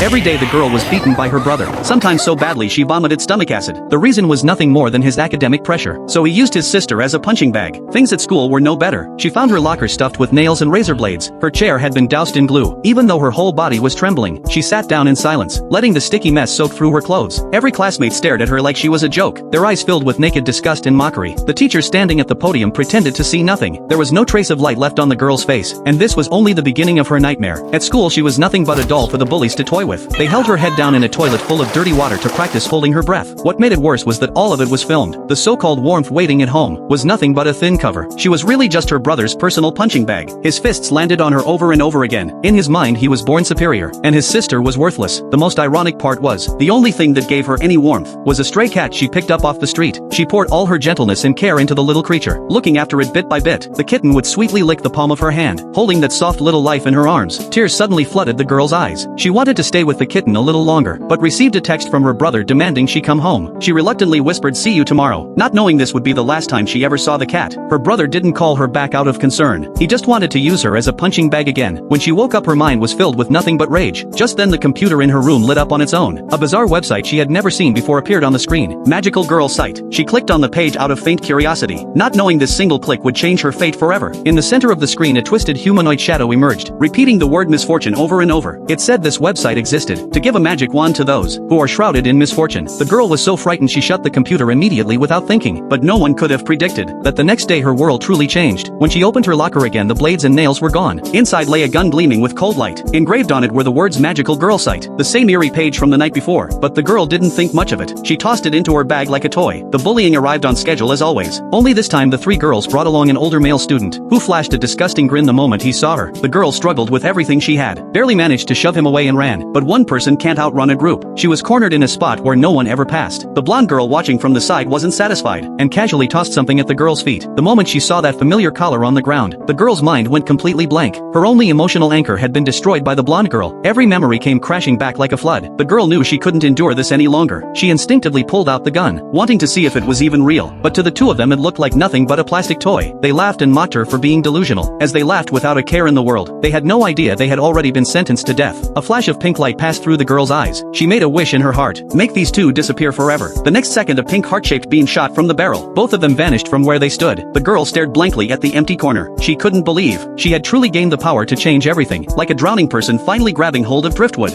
Every day the girl was beaten by her brother, sometimes so badly she vomited stomach acid. The reason was nothing more than his academic pressure, so he used his sister as a punching bag. Things at school were no better. She found her locker stuffed with nails and razor blades. Her chair had been doused in glue. Even though her whole body was trembling, she sat down in silence, letting the sticky mess soak through her clothes. Every classmate stared at her like she was a joke, their eyes filled with naked disgust and mockery. The teacher standing at the podium pretended to see nothing. There was no trace of light left on the girl's face, and this was only the beginning of her nightmare. At school she was nothing but a doll for the bullies to toy with. They held her head down in a toilet full of dirty water to practice holding her breath. What made it worse was that all of it was filmed. The so-called warmth waiting at home was nothing but a thin cover. She was really just her brother's personal punching bag. His fists landed on her over and over again. In his mind he was born superior, and his sister was worthless. The most ironic part was, the only thing that gave her any warmth was a stray cat she picked up off the street. She poured all her gentleness and care into the little creature, looking after it bit by bit. The kitten would sweetly lick the palm of her hand, holding that soft little life in her arms. Tears suddenly flooded the girl's eyes. She wanted to stay with the kitten a little longer, but received a text from her brother demanding she come home. She reluctantly whispered, "See you tomorrow," not knowing this would be the last time she ever saw the cat. Her brother didn't call her back out of concern. He just wanted to use her as a punching bag again. When she woke up her mind was filled with nothing but rage. Just then the computer in her room lit up on its own. A bizarre website she had never seen before appeared on the screen. Magical Girl site. She clicked on the page out of faint curiosity, not knowing this single click would change her fate forever. In the center of the screen a twisted humanoid shadow emerged, repeating the word misfortune over and over. It said this website existed to give a magic wand to those who are shrouded in misfortune. The girl was so frightened she shut the computer immediately without thinking, but no one could have predicted that the next day her world truly changed. When she opened her locker again the blades and nails were gone. Inside lay a gun gleaming with cold light. Engraved on it were the words Magical Girl site, the same eerie page from the night before, but the girl didn't think much of it. She tossed it into her bag like a toy. The bullying arrived on schedule as always. Only this time the three girls brought along an older male student, who flashed a disgusting grin the moment he saw her. The girl struggled with everything she had, barely managed to shove him away and ran, but one person can't outrun a group. She was cornered in a spot where no one ever passed. The blonde girl watching from the side wasn't satisfied, and casually tossed something at the girl's feet. The moment she saw that familiar collar on the ground, the girl's mind went completely blank. Her only emotional anchor had been destroyed by the blonde girl. Every memory came crashing back like a flood. The girl knew she couldn't endure this any longer. She instinctively pulled out the gun, wanting to see if it was even real, but to the two of them it looked like nothing but a plastic toy. They laughed and mocked her for being delusional. As they laughed without a care in the world, they had no idea they had already been sentenced to death. A flash of pink light passed through the girl's eyes. She made a wish in her heart. Make these two disappear forever. The next second a pink heart-shaped beam shot from the barrel. Both of them vanished from where they stood. The girl stared blankly at the empty corner. She couldn't believe she had truly gained the power to change everything, like a drowning person finally grabbing hold of driftwood.